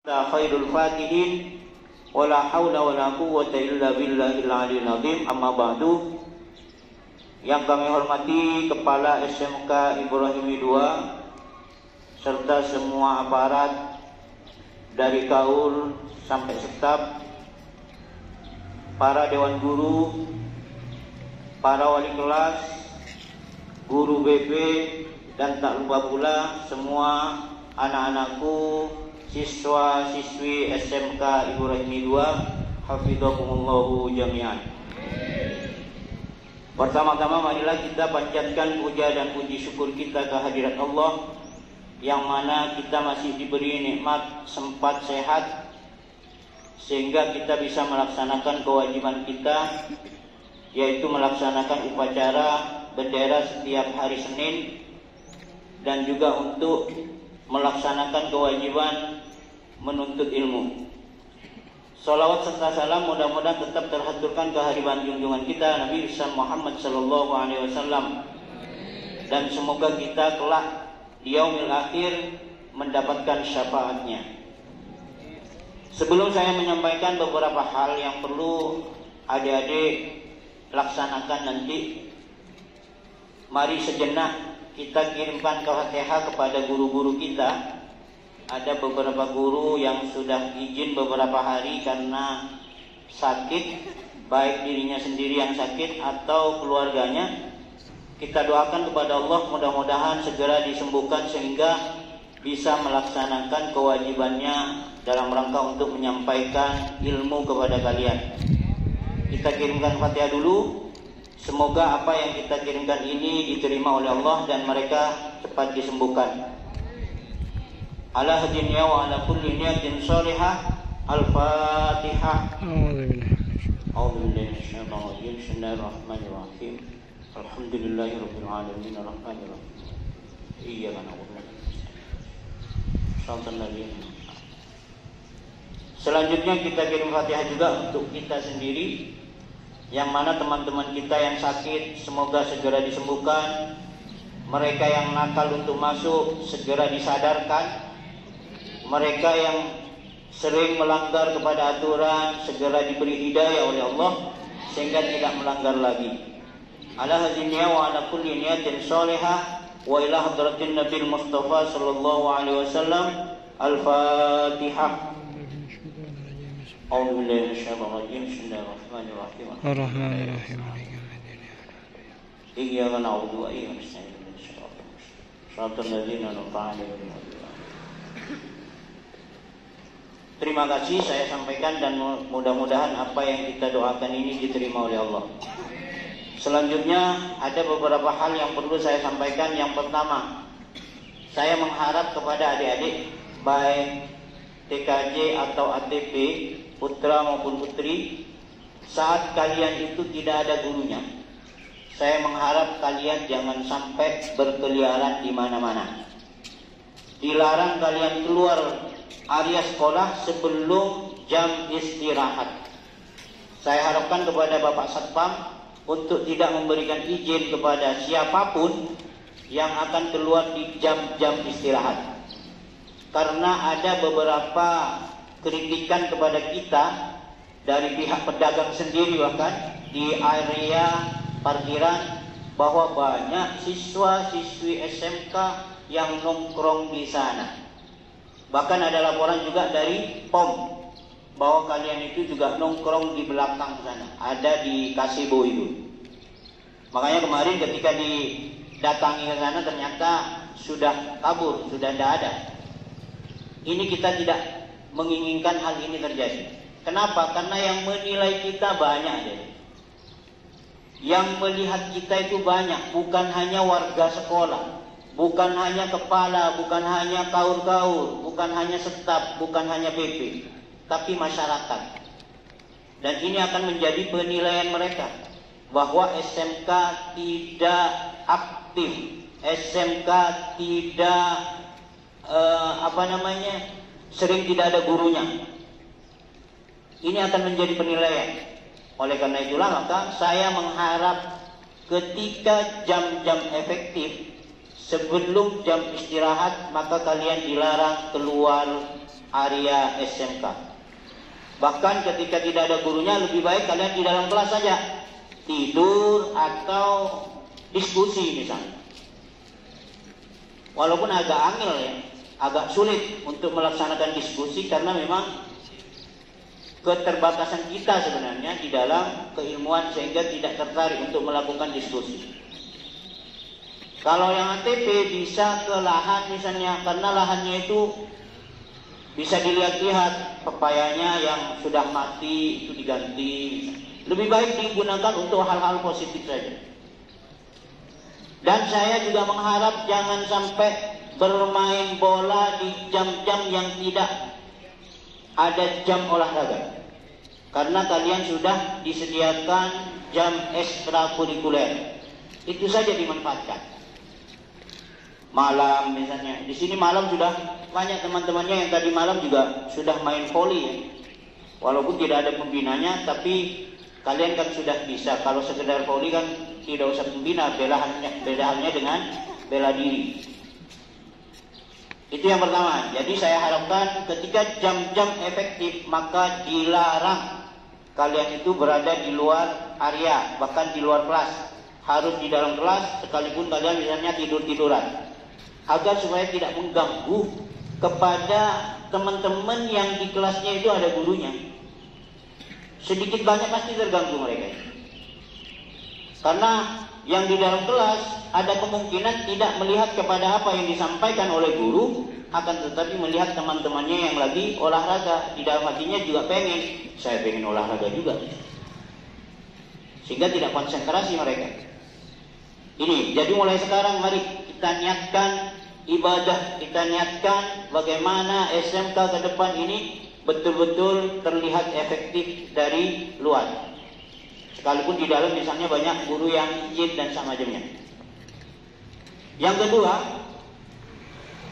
Khairul fatihin wala haula wala quwwata illa billahil aliyil azim. Amma ba'du. Yang kami hormati Kepala SMK Ibrahimi II serta semua aparat dari kaul sampai staf, para dewan guru, para wali kelas, guru BP, dan tak lupa pula semua anak-anakku, siswa-siswi SMK Ibrahimi II, hafidhakumullahu jami'an. Pertama-tama marilah kita panjatkan puja dan puji syukur kita kehadirat Allah, yang mana kita masih diberi nikmat sempat sehat sehingga kita bisa melaksanakan kewajiban kita, yaitu melaksanakan upacara bendera setiap hari Senin, dan juga untuk melaksanakan kewajiban menuntut ilmu. Salawat serta salam mudah-mudahan tetap terhaturkan kehadiran junjungan kita Nabi Muhammad sallallahu alaihi wasallam, dan semoga kita kelak di yaumil akhir mendapatkan syafaatnya. Sebelum saya menyampaikan beberapa hal yang perlu adik-adik laksanakan nanti, mari sejenak kita kirimkan Al-Fatihah kepada guru-guru kita. Ada beberapa guru yang sudah izin beberapa hari karena sakit, baik dirinya sendiri yang sakit atau keluarganya. Kita doakan kepada Allah mudah-mudahan segera disembuhkan sehingga bisa melaksanakan kewajibannya dalam rangka untuk menyampaikan ilmu kepada kalian. Kita kirimkan Fatihah dulu. Semoga apa yang kita kirimkan ini diterima oleh Allah dan mereka cepat disembuhkan. Ala hadiniya wa ala kulli niyatin salihah. Al-Fatihah. A'udzubillahi minasyaitonir rajim. Bismillahirrahmanirrahim. Alhamdulillahirabbil alamin arrahmanirrahim. Iyyaka na'budu wa iyyaka nasta'in. Selanjutnya kita kirim Fatihah juga untuk kita sendiri, yang mana teman-teman kita yang sakit semoga segera disembuhkan. Mereka yang nakal untuk masuk segera disadarkan. Mereka yang sering melanggar kepada aturan segera diberi hidayah oleh Allah sehingga tidak melanggar lagi. Ala hadiniya wa ala kulli niyatin salihah wa ila hadratin Nabil Mustafa sallallahu alaihi wasallam. Al-Fatihah. A'udzubillahi minasyaitonir rajim. Bismillahirrahmanirrahim. Ar-Rahmanir-Rahim. Iyyaka na'budu wa iyyaka nasta'in. Shiratal ladzina an'amta 'alaihim. Terima kasih saya sampaikan dan mudah-mudahan apa yang kita doakan ini diterima oleh Allah. Selanjutnya ada beberapa hal yang perlu saya sampaikan. Yang pertama, saya mengharap kepada adik-adik baik TKJ atau ATP, putra maupun putri, saat kalian itu tidak ada gurunya, saya mengharap kalian jangan sampai berkeliaran di mana-mana. Dilarang kalian keluar area sekolah sebelum jam istirahat. Saya harapkan kepada Bapak Satpam untuk tidak memberikan izin kepada siapapun yang akan keluar di jam-jam istirahat. Karena ada beberapa kritikan kepada kita dari pihak pedagang sendiri, bahkan di area parkiran, bahwa banyak siswa-siswi SMK yang nongkrong di sana. Bahkan ada laporan juga dari POM bahwa kalian itu juga nongkrong di belakang sana, ada di Kasebo itu. Makanya kemarin ketika didatangi ke sana ternyata sudah kabur, sudah tidak ada. Ini kita tidak menginginkan hal ini terjadi. Kenapa? Karena yang menilai kita banyak. Jadi yang melihat kita itu banyak, bukan hanya warga sekolah, bukan hanya kepala, bukan hanya kaur-kaur, bukan hanya staf, bukan hanya BP, tapi masyarakat. Dan ini akan menjadi penilaian mereka bahwa SMK tidak aktif, SMK tidak sering tidak ada gurunya. Ini akan menjadi penilaian. Oleh karena itulah maka saya mengharap ketika jam-jam efektif sebelum jam istirahat, maka kalian dilarang keluar area SMK. Bahkan ketika tidak ada gurunya, lebih baik kalian di dalam kelas saja, tidur atau diskusi misalnya. Walaupun agak angel ya, agak sulit untuk melaksanakan diskusi karena memang keterbatasan kita sebenarnya di dalam keilmuan sehingga tidak tertarik untuk melakukan diskusi. Kalau yang ATP bisa ke lahan misalnya, karena lahannya itu bisa dilihat-lihat, pepayanya yang sudah mati itu diganti. Lebih baik digunakan untuk hal-hal positif saja. Dan saya juga mengharap jangan sampai bermain bola di jam-jam yang tidak ada jam olahraga. Karena kalian sudah disediakan jam ekstrakurikuler. Itu saja dimanfaatkan. Malam misalnya, di sini malam sudah banyak teman-temannya yang tadi malam juga sudah main voli ya. Walaupun tidak ada pembinanya, tapi kalian kan sudah bisa. Kalau sekedar voli kan tidak usah pembina, beda halnya dengan bela diri. Itu yang pertama. Jadi saya harapkan ketika jam-jam efektif maka dilarang kalian itu berada di luar area, bahkan di luar kelas. Harus di dalam kelas, sekalipun kalian misalnya tidur-tiduran. Agar supaya tidak mengganggu kepada teman-teman yang di kelasnya itu ada gurunya. Sedikit banyak pasti terganggu mereka. Karena yang di dalam kelas ada kemungkinan tidak melihat kepada apa yang disampaikan oleh guru, akan tetapi melihat teman-temannya yang lagi olahraga. Di dalam hatinya juga saya pengen olahraga juga. Sehingga tidak konsentrasi mereka. Ini, jadi mulai sekarang mari kita niatkan ibadah, kita niatkan bagaimana SMK ke depan ini betul-betul terlihat efektif dari luar. Sekalipun di dalam misalnya banyak guru yang izin dan semacamnya. Yang kedua,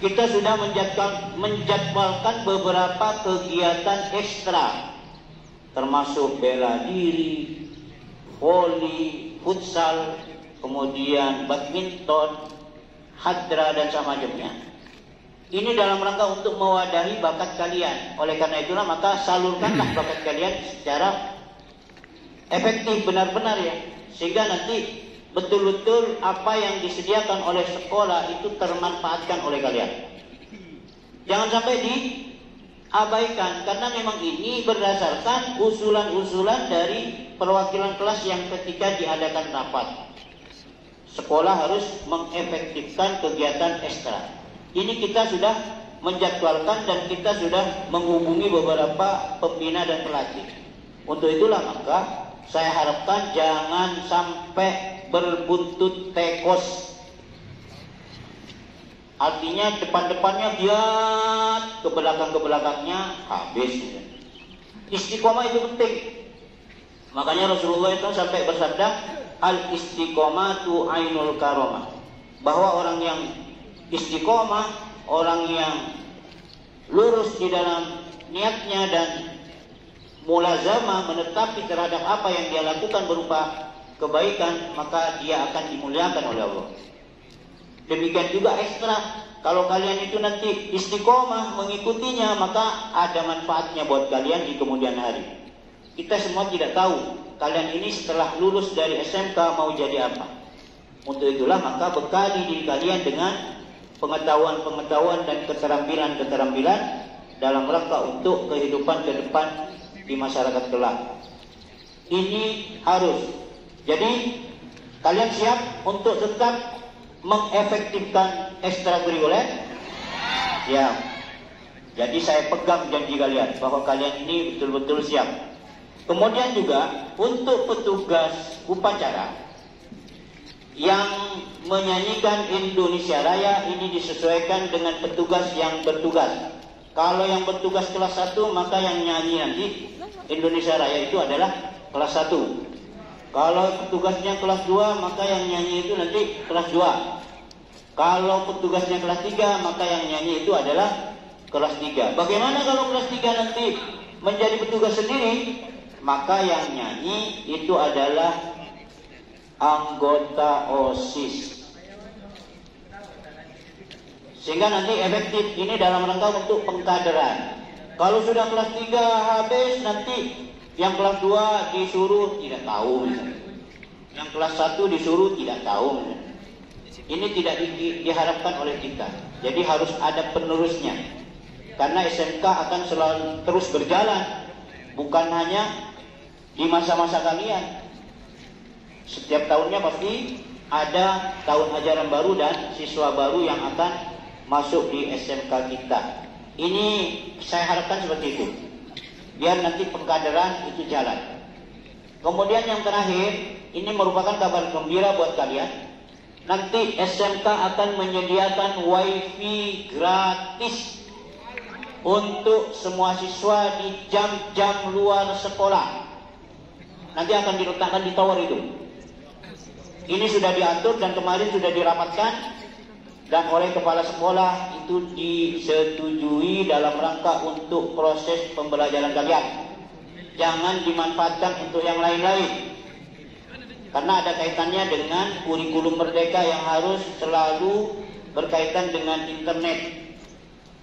kita sudah menjadwalkan beberapa kegiatan ekstra, termasuk bela diri, voli, futsal, kemudian badminton, hadra dan semacamnya. Ini dalam rangka untuk mewadahi bakat kalian. Oleh karena itulah maka salurkanlah bakat kalian secara efektif benar-benar ya, sehingga nanti betul-betul apa yang disediakan oleh sekolah itu termanfaatkan oleh kalian. Jangan sampai diabaikan, karena memang ini berdasarkan usulan-usulan dari perwakilan kelas yang ketika diadakan rapat. Sekolah harus mengefektifkan kegiatan ekstra. Ini kita sudah menjadwalkan dan kita sudah menghubungi beberapa pembina dan pelatih. Untuk itulah maka saya harapkan jangan sampai berbuntut tekos. Artinya depan-depannya giat, ke belakangnya habis. Istiqomah itu penting. Makanya Rasulullah itu sampai bersabda, al-istiqomatu ainul karomah. Bahwa orang yang istiqomah, orang yang lurus di dalam niatnya dan mulazamah menetapi terhadap apa yang dia lakukan berupa kebaikan, maka dia akan dimuliakan oleh Allah. Demikian juga ekstra, kalau kalian itu nanti istiqomah mengikutinya, maka ada manfaatnya buat kalian di kemudian hari. Kita semua tidak tahu kalian ini setelah lulus dari SMK mau jadi apa. Untuk itulah maka bekali diri kalian dengan pengetahuan-pengetahuan dan keterampilan-keterampilan dalam rangka untuk kehidupan ke depan di masyarakat kelak. Ini harus. Jadi kalian siap untuk tetap mengefektifkan ekstrakurikuler? Ya. Jadi saya pegang janji kalian bahwa kalian ini betul-betul siap. Kemudian juga untuk petugas upacara yang menyanyikan Indonesia Raya ini disesuaikan dengan petugas yang bertugas. Kalau yang bertugas kelas 1 maka yang nyanyi nanti Indonesia Raya itu adalah kelas 1. Kalau petugasnya kelas 2 maka yang nyanyi itu nanti kelas 2. Kalau petugasnya kelas 3 maka yang nyanyi itu adalah kelas 3. Bagaimana kalau kelas 3 nanti menjadi petugas sendiri? Maka yang nyanyi itu adalah anggota OSIS. Sehingga nanti efektif ini dalam rangka untuk pengkaderan. Kalau sudah kelas 3 habis, nanti yang kelas 2 disuruh tidak tahu misalnya. Yang kelas 1 disuruh tidak tahu misalnya. Ini tidak diharapkan oleh kita. Jadi harus ada penerusnya. Karena SMK akan selalu terus berjalan, bukan hanya di masa-masa kalian. Setiap tahunnya pasti ada tahun ajaran baru dan siswa baru yang akan masuk di SMK kita. Ini saya harapkan seperti itu, biar nanti pengkaderan itu jalan. Kemudian yang terakhir, ini merupakan kabar gembira buat kalian. Nanti SMK akan menyediakan wifi gratis untuk semua siswa di jam-jam luar sekolah. Nanti akan diletakkan di tower itu. Ini sudah diatur dan kemarin sudah dirapatkan, dan oleh kepala sekolah itu disetujui dalam rangka untuk proses pembelajaran kalian. Jangan dimanfaatkan untuk yang lain-lain, karena ada kaitannya dengan kurikulum merdeka yang harus selalu berkaitan dengan internet.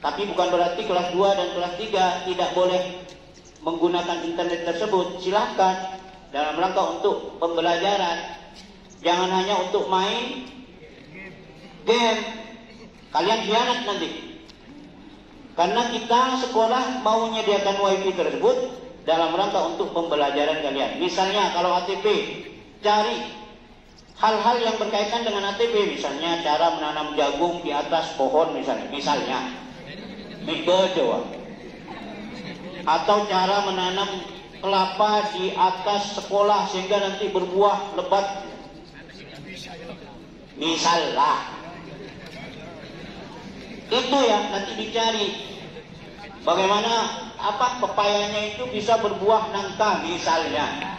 Tapi bukan berarti kelas 2 dan kelas 3 tidak boleh menggunakan internet tersebut. Silahkan dalam rangka untuk pembelajaran. Jangan hanya untuk main game. Kalian khianat nanti. Karena kita sekolah mau menyediakan wifi tersebut dalam rangka untuk pembelajaran kalian. Misalnya kalau ATP, cari hal-hal yang berkaitan dengan ATP. Misalnya cara menanam jagung di atas pohon misalnya. Atau cara menanam kelapa di atas sekolah sehingga nanti berbuah lebat. Misalnya itu ya, nanti dicari bagaimana pepayanya itu bisa berbuah nangka misalnya.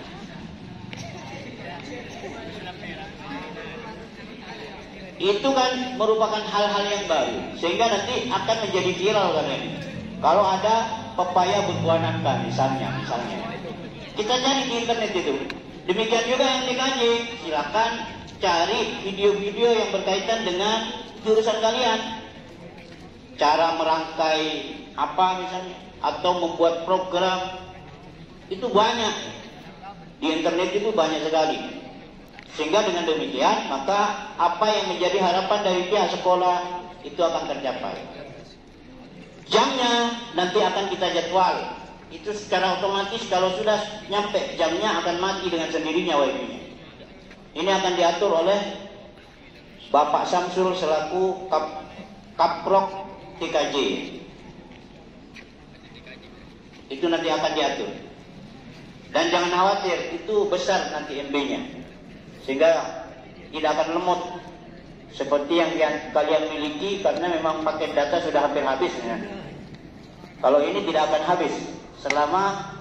Itu kan merupakan hal-hal yang baru, sehingga nanti akan menjadi viral kan ini. Kalau ada pepaya berbuah nangka misalnya. Kita cari di internet itu. Demikian juga yang TKJ, silakan cari video-video yang berkaitan dengan jurusan kalian. Cara merangkai apa misalnya, atau membuat program, itu banyak. Di internet itu banyak sekali. Sehingga dengan demikian, maka apa yang menjadi harapan dari pihak sekolah itu akan tercapai. Jamnya nanti akan kita jadwal. Itu secara otomatis kalau sudah nyampe jamnya akan mati dengan sendirinya wifi-nya. Ini akan diatur oleh Bapak Samsul selaku Kaprok TKJ. Itu nanti akan diatur. Dan jangan khawatir, itu besar nanti MB-nya. Sehingga tidak akan lemot seperti yang kalian miliki, karena memang paket data sudah hampir habis ya. Kalau ini tidak akan habis selama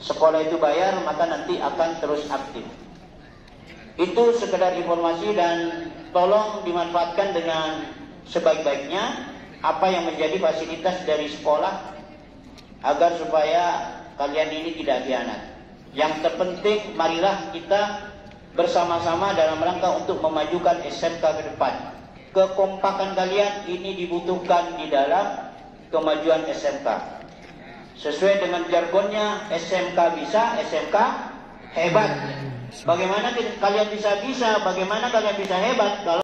sekolah itu bayar, maka nanti akan terus aktif. Itu sekedar informasi dan tolong dimanfaatkan dengan sebaik-baiknya apa yang menjadi fasilitas dari sekolah, agar supaya kalian ini tidak khianat. Yang terpenting, marilah kita bersama-sama dalam rangka untuk memajukan SMK ke depan. Kekompakan kalian ini dibutuhkan di dalam kemajuan SMK. Sesuai dengan jargonnya, SMK bisa, SMK hebat. Bagaimana kalian bisa, bagaimana kalian bisa hebat kalau